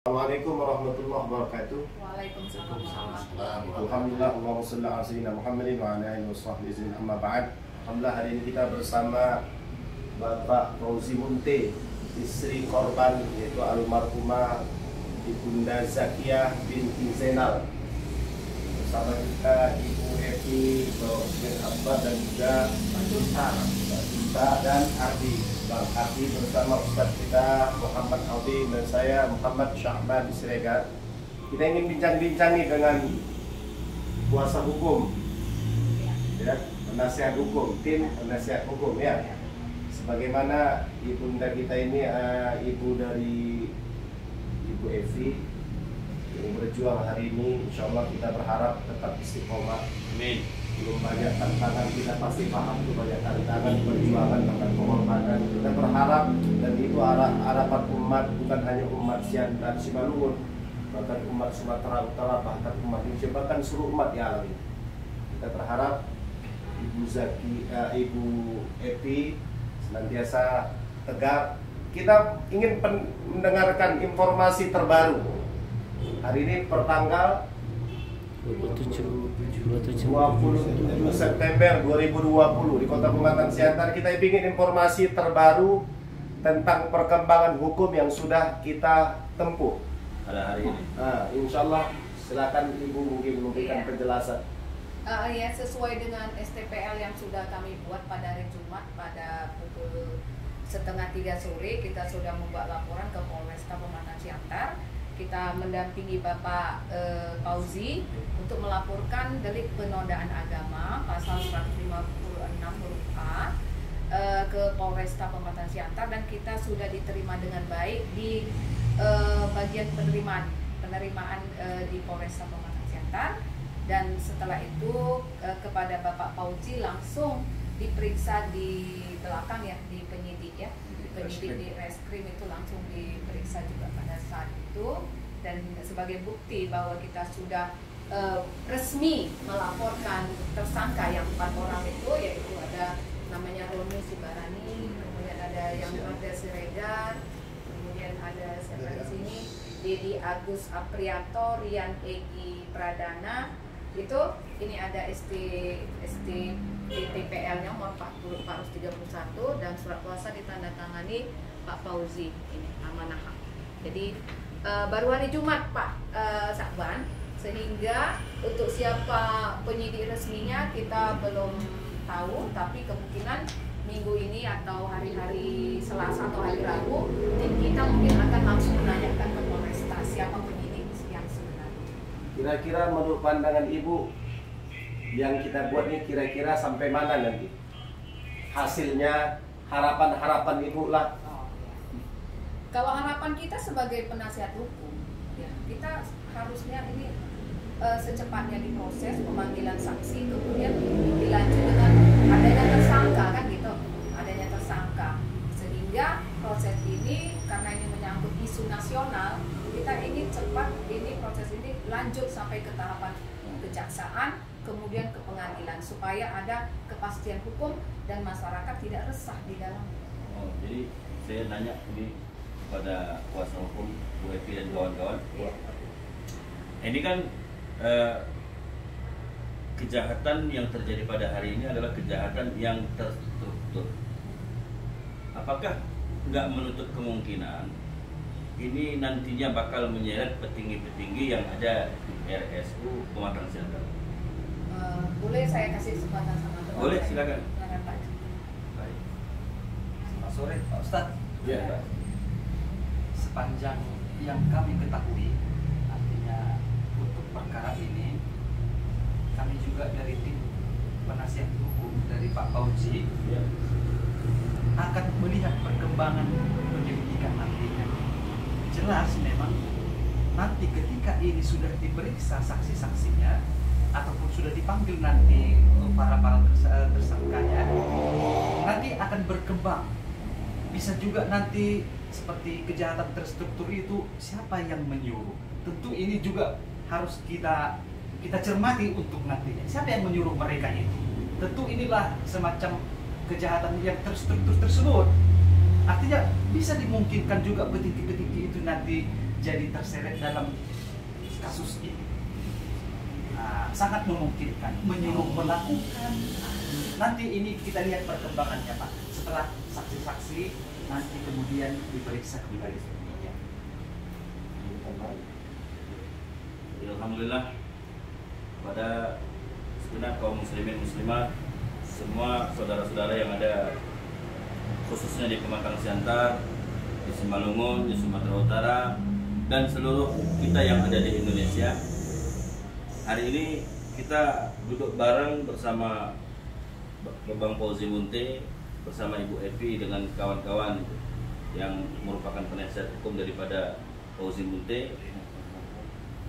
Assalamualaikum warahmatullahi wabarakatuh. Waalaikumsalam warahmatullahi wabarakatuh. Alhamdulillah, Allahumma shalli ala sayyidina Muhammadin wa ala alihi washabbihi amma ba'd. Alhamdulillah, hari ini kita bersama Bapak Fauzi Munte, istri korban yaitu almarhumah Ibunda Zakiyah binti Zainal. Bersama kita Ibu Evi, Bang Abba dan juga Pak Junta dan Ardi. Bang Ardi bersama Ustadz kita Muhammad Aldi dan saya Muhammad Syahban Siregar. Kita ingin bincang-bincang nih dengan kuasa hukum, ya, penasihat hukum, tim penasihat hukum ya. Sebagaimana ibunda kita ini ibu dari Ibu Evi yang berjuang hari ini, insya Allah kita berharap tetap istiqomah. Amin. Belum banyak tantangan, kita pasti paham itu banyak tantangan, perjuangan, bahkan pengorbanan. Kita berharap, dan itu harapan umat, bukan hanya umat Sian dan Simalungun, bahkan umat Sumatera Utara, bahkan umat Indonesia, bahkan seluruh umat di alam ini. Kita berharap Ibu Evi senantiasa tegak. Kita ingin mendengarkan informasi terbaru. Hari ini pertanggal 27 September 2020 di Kota Pematang Siantar. Kita ingin informasi terbaru tentang perkembangan hukum yang sudah kita tempuh Pada hari ini. Insya Allah silakan Ibu mungkin memberikan penjelasan. Ya, sesuai dengan STPL yang sudah kami buat pada hari Jumat pada pukul 2:30 sore, kita sudah membuat laporan ke Polresta Pematang Siantar. Kita mendampingi Bapak Fauzi untuk melaporkan delik penodaan agama pasal 156 huruf A ke Polresta Pematang Siantar, dan kita sudah diterima dengan baik di bagian penerimaan di Polresta Pematang Siantar. Dan setelah itu kepada Bapak Fauzi langsung diperiksa di belakang ya, di penyidik ya, penyidik di reskrim itu langsung diperiksa juga pada saat itu. Dan sebagai bukti bahwa kita sudah resmi melaporkan tersangka yang 4 orang itu, yaitu ada namanya Roni Subarani, kemudian ada yang Marda Siregar, kemudian ada siapa di sini, Dedi Agus Apriato, Rian Egi Pradana. Itu ini ada TPL-nya nomor 431 dan surat kuasa ditandatangani Pak Fauzi, ini amanah. Jadi baru hari Jumat Pak Sakban, sehingga untuk siapa penyidik resminya kita belum tahu, tapi kemungkinan minggu ini atau hari-hari Selasa atau hari Rabu tim kita mungkin akan langsung menanyakan ke Polresta siapa penyidik yang sebenarnya. Kira-kira menurut pandangan Ibu yang kita buat ini kira-kira sampai mana nanti hasilnya, harapan Ibu lah. Kalau harapan kita sebagai penasihat hukum, ya, kita harusnya ini secepatnya diproses pemanggilan saksi, kemudian dilanjut dengan adanya tersangka kan gitu, adanya tersangka, sehingga proses ini karena ini menyangkut isu nasional, kita ingin cepat ini proses ini lanjut sampai ke tahapan kejaksaan, kemudian ke pengadilan, supaya ada kepastian hukum dan masyarakat tidak resah di dalamnya. Jadi saya nanya ini pada kuasa hukum Bu Evi dan kawan-kawan. Ini kan kejahatan yang terjadi pada hari ini adalah kejahatan yang terstruktur. Apakah nggak menutup kemungkinan ini nantinya bakal menyeret petinggi-petinggi yang ada di RSU Pematang Siantar? Boleh saya kasih kesempatan sama teman? Boleh, silakan. Baik. Selamat sore Pak Ustadz. Ya, Pak. Sepanjang yang kami ketahui, artinya untuk perkara ini kami juga dari tim penasihat hukum dari Pak Fauzi akan melihat perkembangan penyelidikan nantinya. Jelas memang nanti ketika ini sudah diperiksa saksi-saksinya ataupun sudah dipanggil nanti para tersangkanya, nanti akan berkembang. Bisa juga nanti seperti kejahatan terstruktur itu siapa yang menyuruh. Tentu ini juga harus kita cermati untuk nantinya. Siapa yang menyuruh mereka itu? Tentu inilah semacam kejahatan yang terstruktur tersebut. Artinya bisa dimungkinkan juga petinggi-petinggi itu nanti jadi terseret dalam kasus ini. Nah, sangat memungkinkan menyuruh melakukan. Nanti ini kita lihat perkembangannya Pak. Setelah saksi-saksi nanti kemudian diperiksa kembali. Ya. Alhamdulillah pada segenap kaum muslimin muslimat, semua saudara-saudara yang ada khususnya di Pematang Siantar, di Simalungun, di Sumatera Utara, dan seluruh kita yang ada di Indonesia. Hari ini kita duduk bareng bersama Bang Fauzi Munte, bersama Ibu Evi dengan kawan-kawan yang merupakan penasihat hukum daripada Fauzi Munte,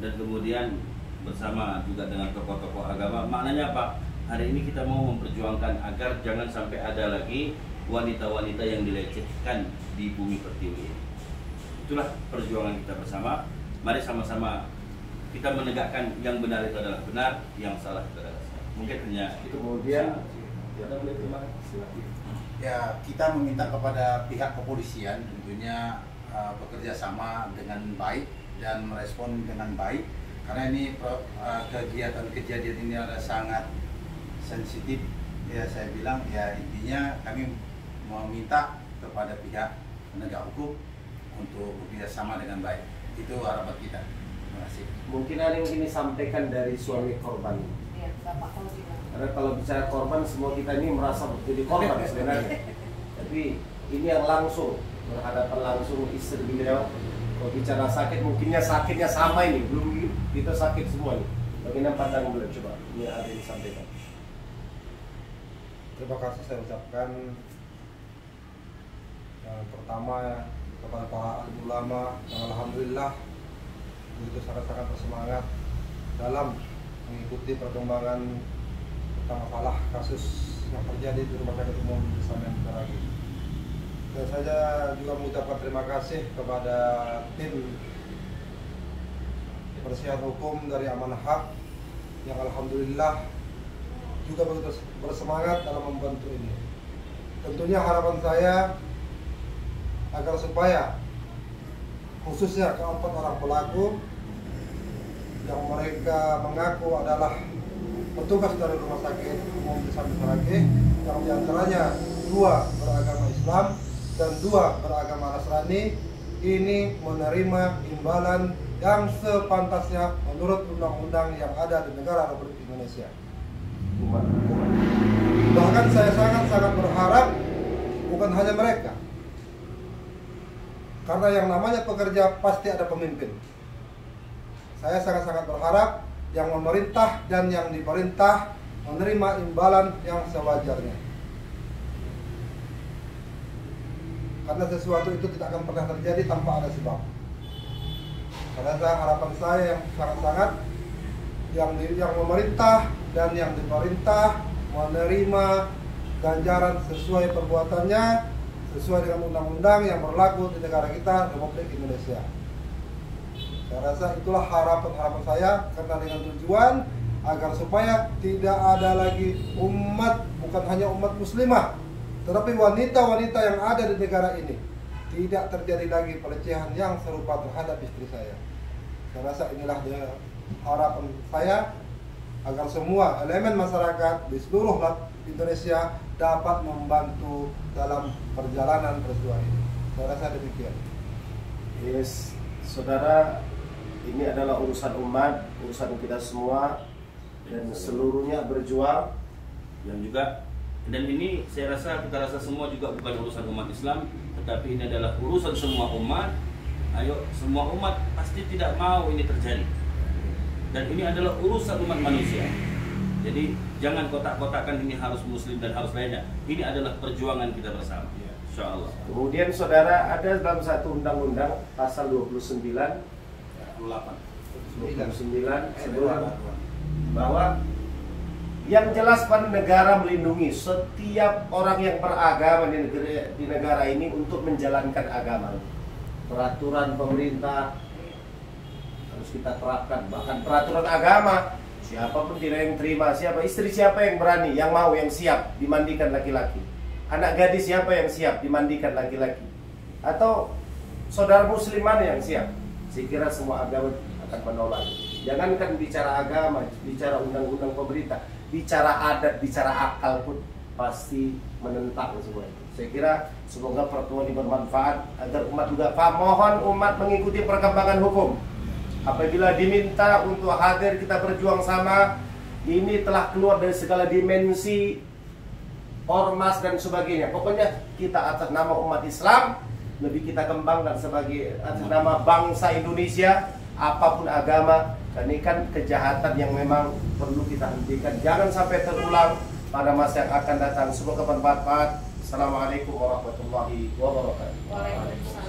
dan kemudian bersama juga dengan tokoh-tokoh agama. Maknanya apa? Hari ini kita mau memperjuangkan agar jangan sampai ada lagi wanita-wanita yang dilecehkan di bumi pertiwi ini. Itulah perjuangan kita bersama. Mari sama-sama kita menegakkan yang benar itu adalah benar, yang salah itu adalah salah. Mungkin hanya itu. Kemudian ya, kita meminta kepada pihak kepolisian tentunya bekerja sama dengan baik dan merespon dengan baik, karena ini kegiatan kejadian ini adalah sangat sensitif. Ya, saya bilang ya, intinya kami meminta kepada pihak penegak hukum untuk bekerja sama dengan baik. Itu harapan kita. Terima kasih. mungkin ada yang ingin disampaikan dari suami korban. Iya, Bapak Fauzi. Karena kalau bicara korban, semua kita ini merasa jadi korban sebenarnya. Tapi ini yang langsung berhadapan langsung istri beliau. Kalau bicara sakit, mungkinnya sakitnya sama ini, belum kita sakit semua nih. Bagaimana pandangan beliau? Coba ini ada yang disampaikan. Terima kasih saya ucapkan yang pertama kepada para alim ulama yang alhamdulillah begitu sangat-sangat bersemangat dalam mengikuti perkembangan tentang masalah kasus yang terjadi di Rumah Sakit Umum Islam yang Saragi. Dan saya juga mengucapkan terima kasih kepada tim penasihat hukum dari Amanah Haq yang alhamdulillah juga begitu bersemangat dalam membantu ini. Tentunya harapan saya agar supaya khususnya keempat orang pelaku yang mereka mengaku adalah petugas dari Rumah Sakit Umum Islam Saragi, yang diantaranya 2 beragama Islam dan 2 beragama Nasrani, ini menerima imbalan yang sepantasnya menurut undang-undang yang ada di negara Republik Indonesia. Bahkan saya sangat-sangat berharap bukan hanya mereka, karena yang namanya pekerja pasti ada pemimpin. Saya sangat-sangat berharap yang memerintah dan yang diperintah menerima imbalan yang sewajarnya, karena sesuatu itu tidak akan pernah terjadi tanpa ada sebab. Karena harapan saya yang sangat-sangat yang memerintah dan yang diperintah menerima ganjaran sesuai perbuatannya, sesuai dengan undang-undang yang berlaku di negara kita, Republik Indonesia. Saya rasa itulah harapan saya, karena dengan tujuan agar supaya tidak ada lagi umat, bukan hanya umat muslimah, tetapi wanita-wanita yang ada di negara ini, tidak terjadi lagi pelecehan yang serupa terhadap istri saya. Saya rasa inilah harapan saya, agar semua elemen masyarakat di seluruh Indonesia dapat membantu dalam perjalanan peristiwa ini. Saya rasa demikian. Yes, saudara, ini adalah urusan umat, urusan kita semua, dan seluruhnya berjuang. Yang juga, dan ini saya rasa kita rasa semua juga bukan urusan umat Islam, tetapi ini adalah urusan semua umat. Ayo, semua umat pasti tidak mau ini terjadi, dan ini adalah urusan umat manusia. Jadi jangan kotak-kotakan ini harus muslim dan harus lainnya. Ini adalah perjuangan kita bersama, insya Allah. Kemudian saudara, ada dalam satu undang-undang pasal 29 sebelum bahwa yang jelas pada negara melindungi setiap orang yang beragama di negara ini untuk menjalankan agama. Peraturan pemerintah harus kita terapkan, bahkan peraturan agama, siapapun tidak yang terima, istri siapa yang berani, yang mau, yang siap dimandikan laki-laki, anak gadis siapa yang siap dimandikan laki-laki, atau saudara muslim mana yang siap. Saya kira semua agama akan menolak. Jangankan bicara agama, bicara undang-undang pemerintah, bicara adat, bicara akal pun pasti menentang semua itu. Saya kira semoga pertemuan ini bermanfaat agar umat juga paham. Mohon umat mengikuti perkembangan hukum. Apabila diminta untuk hadir kita berjuang sama, ini telah keluar dari segala dimensi ormas dan sebagainya. Pokoknya kita atas nama umat Islam lebih kita kembangkan sebagai atas nama bangsa Indonesia, apapun agama. Dan ini kan kejahatan yang memang perlu kita hentikan. Jangan sampai terulang pada masa yang akan datang. Semoga bermanfaat. Assalamualaikum warahmatullahi wabarakatuh. Waalaikumsalam.